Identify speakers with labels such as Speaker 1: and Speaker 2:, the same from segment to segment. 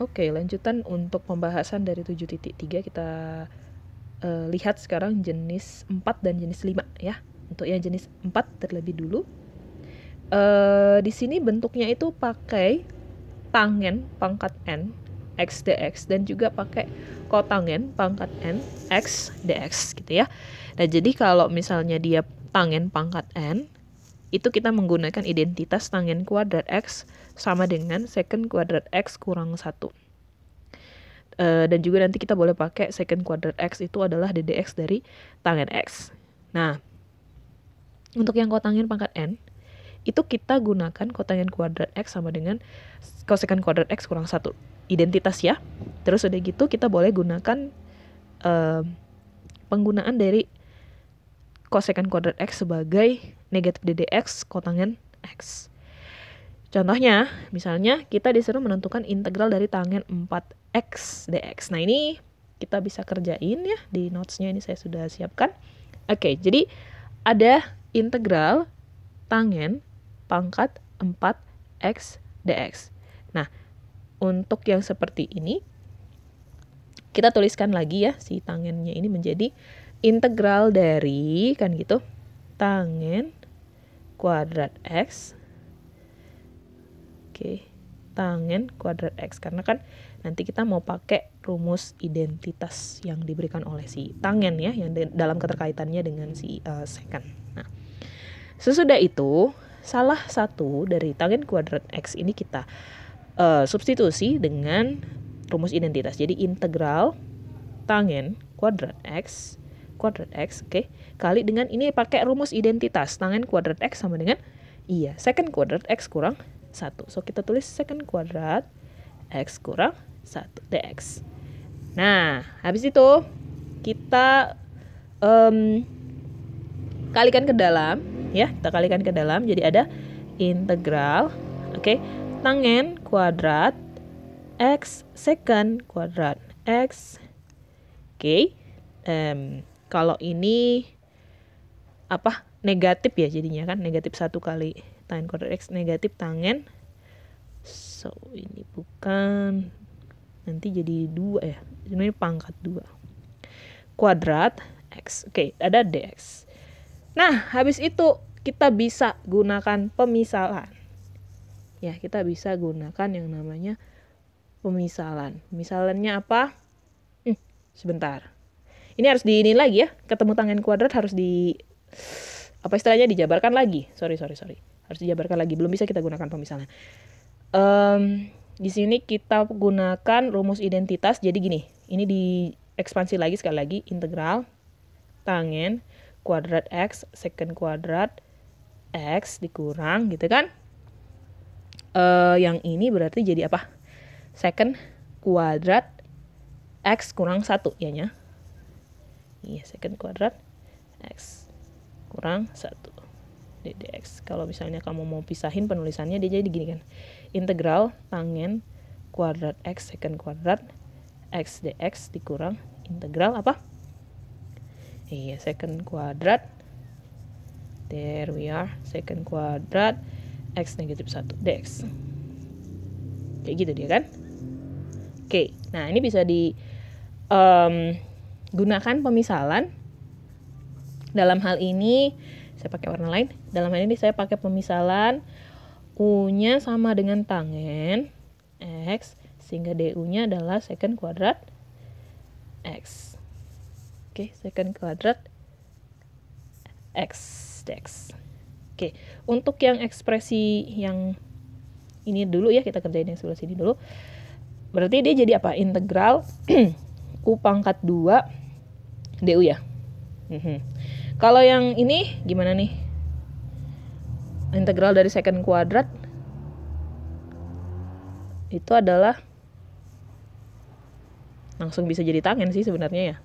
Speaker 1: Oke, lanjutan untuk pembahasan dari 7.3 kita lihat sekarang jenis 4 dan jenis 5 ya. Untuk yang jenis 4 terlebih dulu. Di sini bentuknya itu pakai tangen pangkat N X dx dan juga pakai kotangen pangkat N X dx gitu ya. Nah, jadi kalau misalnya dia tangen pangkat N, itu kita menggunakan identitas tangen kuadrat X sama dengan secant kuadrat X kurang 1. Dan juga nanti kita boleh pakai secant kuadrat X itu adalah ddx dari tangen X. Nah, untuk yang kotangen pangkat N, itu kita gunakan kotangen kuadrat X sama dengan kosekant kuadrat X kurang 1. Identitas ya. Terus udah gitu kita boleh gunakan penggunaan dari kosekant kuadrat X sebagai negatif ddx kotangen X. Contohnya, misalnya kita disuruh menentukan integral dari tangen 4x dx. Nah, ini kita bisa kerjain ya, di notes-nya ini saya sudah siapkan. Oke, jadi ada integral tangen pangkat 4x dx. Nah, untuk yang seperti ini, kita tuliskan lagi ya, si tangennya ini menjadi integral dari, kan gitu, tangen kuadrat X. Oke, tangen kuadrat X. Karena kan nanti kita mau pakai rumus identitas yang diberikan oleh si tangen ya, yang dalam keterkaitannya dengan si secant. Nah, sesudah itu, salah satu dari tangen kuadrat X ini kita substitusi dengan rumus identitas. Jadi integral tangen kuadrat X, oke, kali dengan ini pakai rumus identitas. Tangen kuadrat X sama dengan secant kuadrat X kurang 1. So, kita tulis secant kuadrat X kurang 1 dx. Nah, habis itu kita kalikan ke dalam ya, kita kalikan ke dalam, jadi ada integral tangen kuadrat X secant kuadrat X. Kalau ini negatif ya jadinya kan, negatif 1 kali tangen kuadrat X, negatif tangen, so ini bukan, nanti jadi 2 ya, ini pangkat 2 kuadrat X. Ada dx. Nah, habis itu kita bisa gunakan pemisalan ya, kita bisa gunakan yang namanya pemisalan. Pemisalannya apa? Sebentar, ini harus ini lagi ya, ketemu tangen kuadrat harus dijabarkan lagi. Sorry. Harus dijabarkan lagi, belum bisa kita gunakan pemisalan. Di sini kita gunakan rumus identitas. Jadi gini, ini diekspansi lagi sekali lagi, integral tangen kuadrat X secant kuadrat X dikurang gitu kan. Yang ini berarti jadi apa? Secant kuadrat X kurang 1 ya nya. Iya, secant kuadrat X kurang 1 ddx. Kalau misalnya kamu mau pisahin penulisannya, dia jadi gini kan, integral tangen kuadrat X secant kuadrat X dx dikurang integral apa? Secant kuadrat, there we are, secant kuadrat X negatif 1 dx. Kayak gitu dia kan. Nah ini bisa gunakan pemisalan. Dalam hal ini saya pakai warna lain. Dalam hal ini saya pakai pemisalan, U-nya sama dengan tangen X, sehingga DU-nya adalah secant kuadrat X. Secant kuadrat X dx. Untuk yang ekspresi yang ini dulu ya, kita kerjain yang sebelah sini dulu. Berarti dia jadi apa? Integral U pangkat 2 DU ya. Kalau yang ini gimana nih? Integral dari secant kuadrat itu adalah langsung bisa jadi tangen sih sebenarnya ya.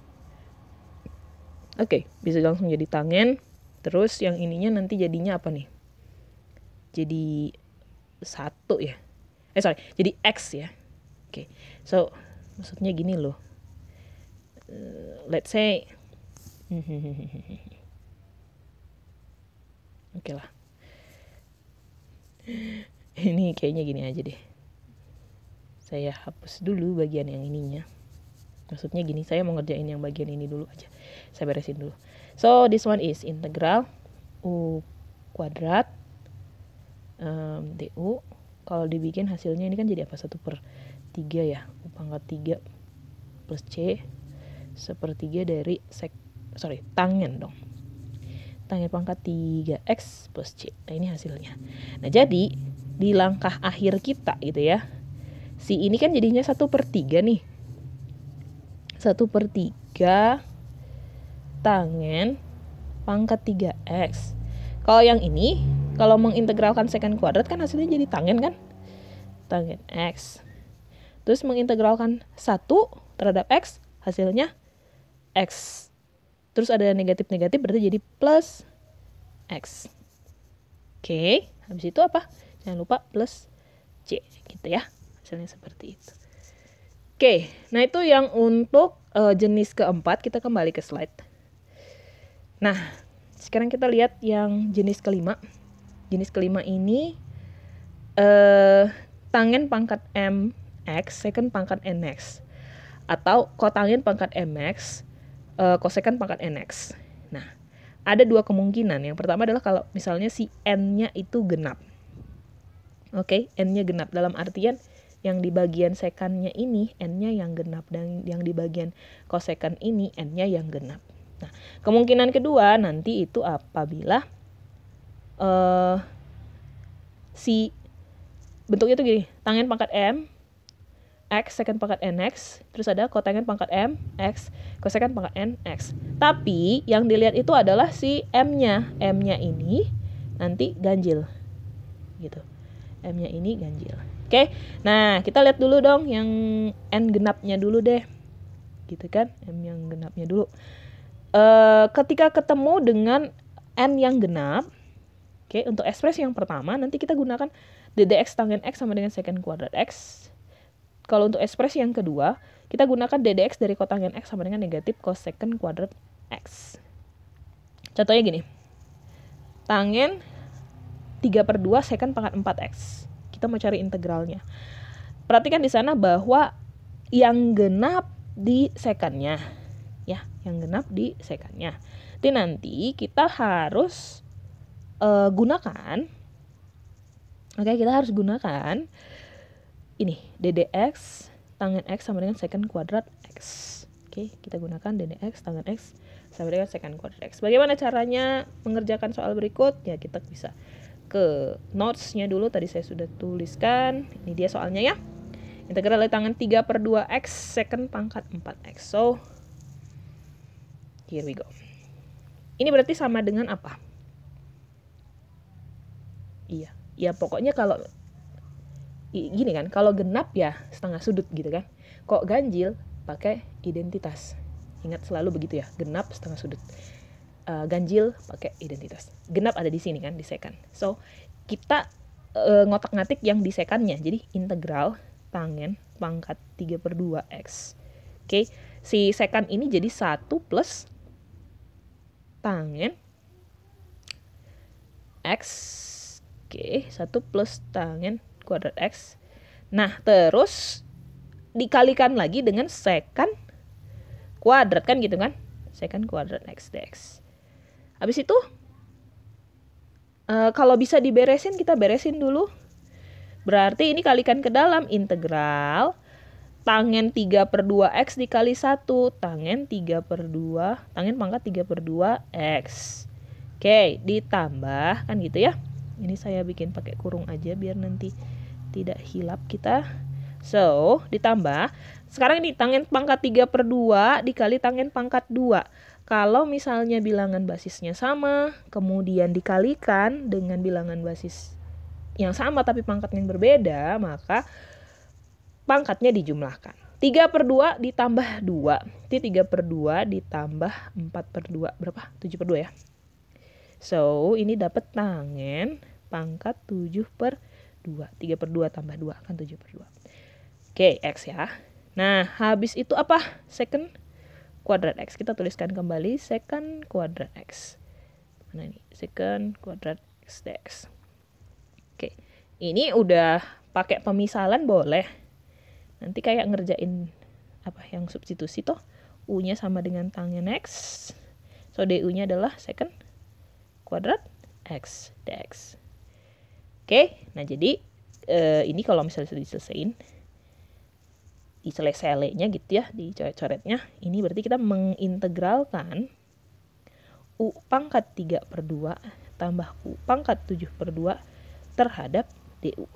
Speaker 1: Bisa langsung jadi tangen. Terus yang ininya nanti jadinya apa nih? Jadi 1 ya. Jadi X ya. So maksudnya gini loh. Let's say lah. Ini kayaknya gini aja deh. Saya hapus dulu bagian yang ininya. Maksudnya gini, saya mau ngerjain yang bagian ini dulu aja. Saya beresin dulu. So, this one is integral U kuadrat DU. Kalau dibikin hasilnya ini kan jadi apa? 1/3 ya. U pangkat 3 plus C 1/3 dari tangen dong. Tangen pangkat 3X plus C. Nah, ini hasilnya. Nah, jadi di langkah akhir kita gitu ya. Si ini kan jadinya 1/3 nih. 1/3 tangen pangkat 3X. Kalau yang ini, kalau mengintegralkan secant kuadrat kan hasilnya jadi tangen kan? Tangen X. Terus mengintegralkan 1 terhadap X, hasilnya X. Terus ada negatif-negatif berarti jadi plus X. Oke, habis itu apa? Jangan lupa plus C gitu ya. Hasilnya seperti itu. Oke, nah itu yang untuk jenis keempat. Kita kembali ke slide. Nah, sekarang kita lihat yang jenis kelima. Jenis kelima ini tangen pangkat MX, secant pangkat NX. Atau kotangen pangkat MX, kosekant pangkat NX. Nah, ada dua kemungkinan. Yang pertama adalah kalau misalnya si N-nya itu genap. Oke, N-nya genap. Dalam artian yang di bagian sekannya ini N-nya yang genap. Dan yang di bagian kosekan ini N-nya yang genap. Nah, kemungkinan kedua nanti itu apabila si bentuknya itu gini, tangen pangkat M X, secant pangkat NX, terus ada kotangen pangkat M, X, kosekant pangkat NX. Tapi yang dilihat itu adalah si M-nya. M-nya ini nanti ganjil. Gitu. M-nya ini ganjil. Oke, nah kita lihat dulu dong yang N genapnya dulu deh. Gitu kan, M yang genapnya dulu. Ketika ketemu dengan N yang genap, oke, untuk ekspresi yang pertama nanti kita gunakan ddx tangen X sama dengan secant kuadrat X. Kalau untuk ekspresi yang kedua, kita gunakan ddx dari kotangen X sama dengan negatif cosecant kuadrat X. Contohnya gini. Tangen 3/2 secant pangkat 4X. Kita mau cari integralnya. Perhatikan di sana bahwa yang genap di sekannya. Ya, yang genap di sekannya. Jadi nanti kita harus gunakan. Oke, kita harus gunakan ini ddx tangen X sama dengan secant kuadrat X. Oke, kita gunakan ddx tangen X sama dengan secant kuadrat X. Bagaimana caranya mengerjakan soal berikut? Ya, kita bisa ke notes-nya dulu. Tadi saya sudah tuliskan. Ini dia soalnya ya. Integral dari tangen 3/2X secant pangkat 4X. So, here we go. Ini berarti sama dengan apa? Iya. Ya pokoknya kalau gini kan, kalau genap ya setengah sudut gitu kan. Kok ganjil pakai identitas. Ingat selalu begitu ya, genap setengah sudut. Ganjil pakai identitas. Genap ada di sini kan, di sekan. So, kita ngotak-ngatik yang di sekannya. Jadi integral tangen pangkat 3/2X. Oke, si sekan ini jadi 1 plus tangen X. Oke, 1 plus tangen kuadrat X. Nah, terus dikalikan lagi dengan secant kuadrat kan gitu kan? Secant kuadrat X dx. Habis itu kalau bisa diberesin, kita beresin dulu. Berarti ini kalikan ke dalam integral tangen 3/2X dikali 1. Tangen 3/2, tangen pangkat 3/2X. Oke, ditambah kan gitu ya. Ini saya bikin pakai kurung aja biar nanti tidak hilap kita. So, ditambah. Sekarang ini tangen pangkat 3/2 dikali tangen pangkat 2. Kalau misalnya bilangan basisnya sama, kemudian dikalikan dengan bilangan basis yang sama tapi pangkat yang berbeda, maka pangkatnya dijumlahkan. 3/2 ditambah 2. Jadi 3/2 ditambah 4/2. Berapa? 7/2 ya. So, ini dapat tangen pangkat 7/2. 3/2 tambah 2 kan 7/2. Oke, X ya. Nah, habis itu apa? Secant kuadrat X. Kita tuliskan kembali secant kuadrat X. Mana ini? Secant kuadrat X dx. Oke, ini udah pakai pemisalan boleh. Nanti kayak ngerjain apa yang substitusi toh. U-nya sama dengan tangen X. So DU-nya adalah second kuadrat X dx. Oke, nah jadi ini kalau misalnya sudah diselesain, diselesainya gitu ya, dicoret-coretnya, ini berarti kita mengintegralkan U pangkat 3/2 tambah U pangkat 7/2 terhadap DU.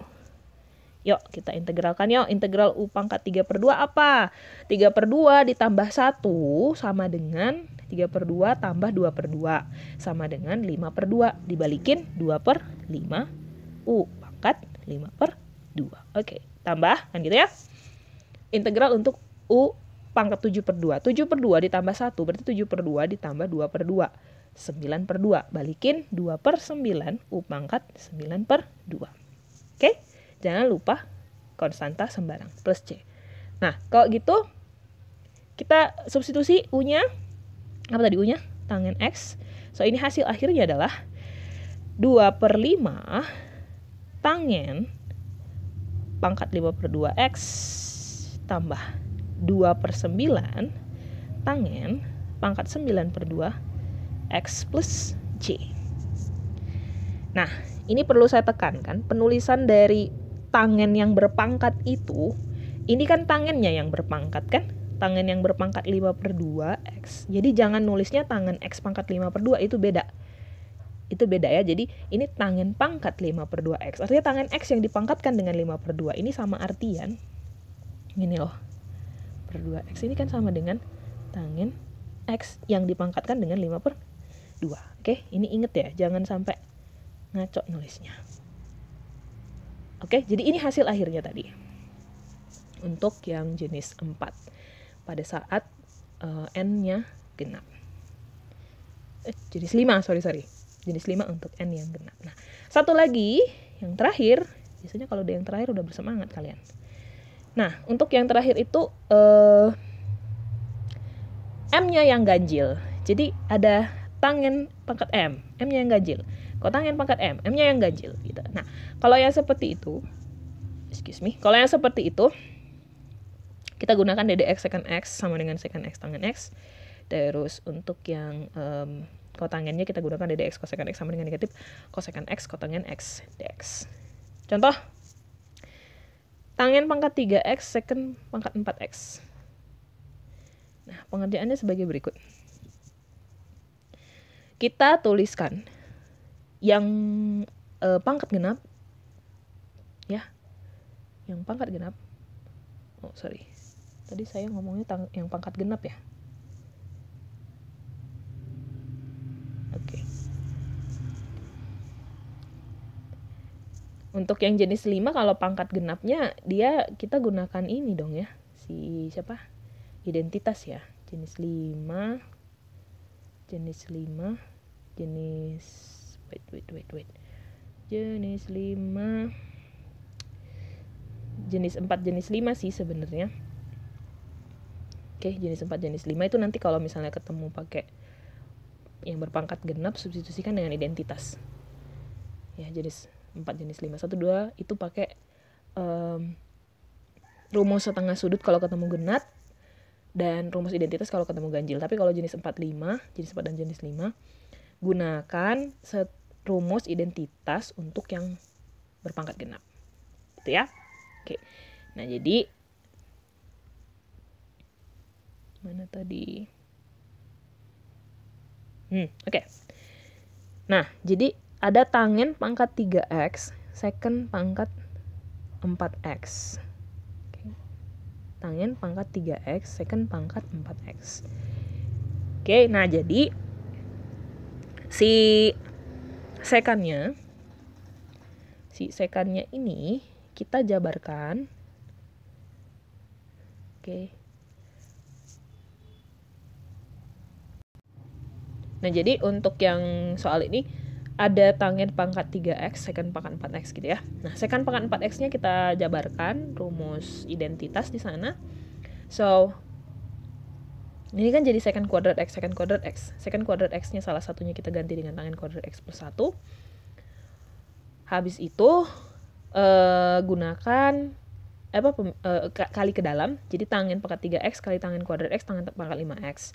Speaker 1: Yuk kita integralkan yuk. Integral U pangkat 3/2 apa? 3/2 ditambah 1 sama dengan 3/2 tambah 2/2 sama dengan 5/2. Dibalikin 2/5 U pangkat 5/2. Oke, tambah kan gitu ya. Integral untuk U pangkat 7/2. 7/2 ditambah 1 berarti 7/2 ditambah 2/2. 9/2. Balikin 2/9 U pangkat 9/2. Oke? Jangan lupa konstanta sembarang plus C. Nah, kalau gitu kita substitusi U-nya. Apa tadi U-nya? Tangen X. So, ini hasil akhirnya adalah 2/5 tangen pangkat 5/2 X tambah 2/9 tangen pangkat 9/2 X plus C. Nah, ini perlu saya tekankan, penulisan dari tangen yang berpangkat itu, ini kan tangennya yang berpangkat kan? Tangen yang berpangkat 5/2 X. Jadi jangan nulisnya tangen X pangkat 5/2, itu beda. Itu beda ya, jadi ini tangen pangkat 5/2 X. Artinya tangen X yang dipangkatkan dengan 5/2, ini sama artian, ini loh, per 2X ini kan sama dengan tangen X yang dipangkatkan dengan 5/2. Oke, ini inget ya, jangan sampai ngaco nulisnya. Oke, jadi ini hasil akhirnya tadi untuk yang jenis 4 pada saat N-nya genap. Jenis 5, sorry. Jenis 5 untuk N yang genap. Nah, satu lagi, yang terakhir, biasanya kalau ada yang terakhir udah bersemangat kalian. Nah, untuk yang terakhir itu M-nya yang ganjil. Jadi ada tangen pangkat M, M-nya yang ganjil. Kalau tangen pangkat M, M-nya yang ganjil gitu. Nah, kalau yang seperti itu, kalau yang seperti itu, kita gunakan ddx secant x sama dengan secant x tangen x. Terus untuk yang kotangennya kita gunakan ddx cosecant x sama dengan negatif cosecant x kotangen x dx. Contoh, tangen pangkat 3x secant pangkat 4x. Nah, pengerjaannya sebagai berikut. Kita tuliskan yang pangkat genap, ya, yang pangkat genap. Oh sorry, tadi saya ngomongnya yang pangkat genap ya. Oke. Untuk yang jenis 5 kalau pangkat genapnya dia kita gunakan ini dong ya, si siapa? Identitas ya. Jenis 5. Jenis wait. Jenis 5. Jenis 4, jenis 5 sih sebenarnya. Oke, jenis 4, jenis 5 itu nanti kalau misalnya ketemu pakai yang berpangkat genap, substitusikan dengan identitas. Ya, jenis 4, jenis 5. 1, 2 itu pakai rumus setengah sudut kalau ketemu genap, dan rumus identitas kalau ketemu ganjil. Tapi kalau jenis 4, 5, jenis 4 dan jenis 5, gunakan rumus identitas untuk yang berpangkat genap. Gitu ya. Oke. Nah, jadi mana tadi? Oke. Nah, jadi ada tangen pangkat 3x, secant pangkat 4x. Tangen pangkat 3x, secant pangkat 4x. Oke, nah jadi si sekannya ini kita jabarkan. Oke. Nah, jadi untuk yang soal ini ada tangen pangkat 3x, secant pangkat 4x gitu ya. Nah, secant pangkat 4x-nya kita jabarkan rumus identitas di sana. So, ini kan jadi secant kuadrat x, secant kuadrat x. Secant kuadrat x-nya salah satunya kita ganti dengan tangen kuadrat x plus 1. Habis itu gunakan kali ke dalam, jadi tangen pangkat 3x kali tangen kuadrat x tangen pangkat 5x.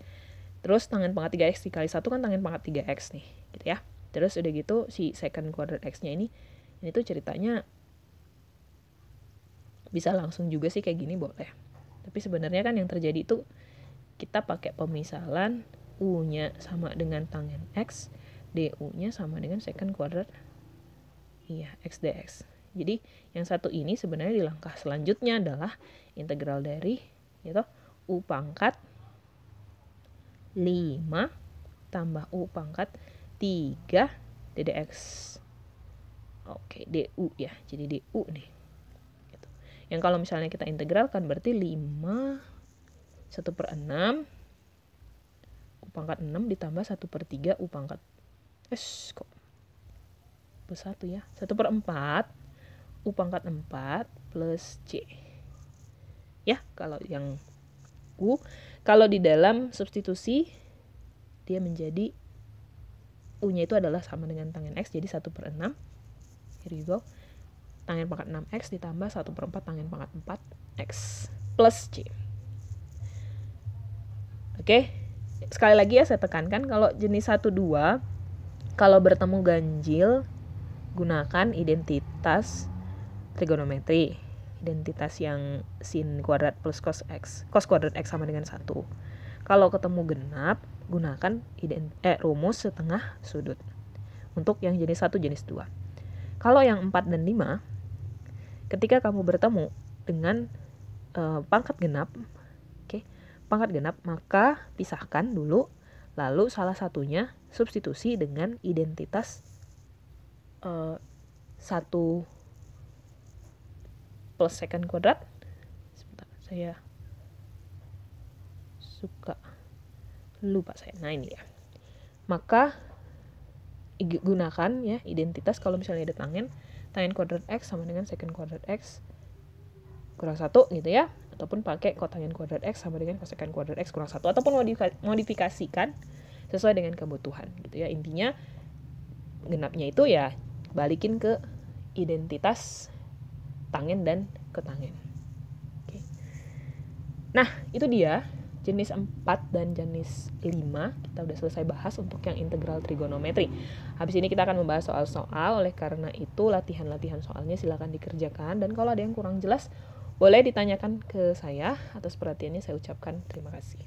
Speaker 1: Terus tangen pangkat 3x dikali 1 kan tangen pangkat 3x nih, gitu ya. Terus udah gitu si secant kuadrat x-nya ini tuh ceritanya bisa langsung juga sih kayak gini boleh. Tapi sebenarnya kan yang terjadi itu kita pakai pemisalan u-nya sama dengan tangen x, du-nya sama dengan secant kuadrat x dx. Jadi yang satu ini sebenarnya di langkah selanjutnya adalah integral dari gitu u pangkat 5 tambah u pangkat 3 ddx. Oke, du ya. Jadi du nih. Gitu. Yang kalau misalnya kita integralkan berarti 5 1/6 u pangkat 6 ditambah 1/3 u pangkat kok +1 ya. 1/4 u pangkat 4 plus c. Ya, kalau yang u, kalau di dalam substitusi dia menjadi u-nya itu adalah sama dengan tangen x, jadi 1/6. Here you go. Tangen pangkat 6x ditambah 1/4 tangen pangkat 4x plus c. Oke. Sekali lagi ya saya tekankan, kalau jenis 1, 2 kalau bertemu ganjil gunakan identitas trigonometri, identitas yang sin kuadrat plus cos kuadrat x sama dengan 1. Kalau ketemu genap, gunakan rumus setengah sudut untuk yang jenis 1, jenis 2. Kalau yang 4 dan 5, ketika kamu bertemu dengan pangkat genap, pangkat genap, maka pisahkan dulu, lalu salah satunya substitusi dengan identitas 1 plus secant kuadrat. Sebentar, saya suka lupa saya. Nah ini ya. Maka gunakan ya identitas kalau misalnya ada tangen kuadrat x sama dengan secant kuadrat x kurang 1 gitu ya. Ataupun pakai kotangen kuadrat x sama dengan cosecant kuadrat x kurang 1. Ataupun modifikasikan sesuai dengan kebutuhan gitu ya. Intinya genapnya itu ya balikin ke identitas tangen dan kotangen. Oke. Nah, itu dia jenis 4 dan jenis 5. Kita udah selesai bahas untuk yang integral trigonometri. Habis ini kita akan membahas soal-soal, oleh karena itu latihan-latihan soalnya silakan dikerjakan, dan kalau ada yang kurang jelas boleh ditanyakan ke saya. Atas perhatiannya saya ucapkan terima kasih.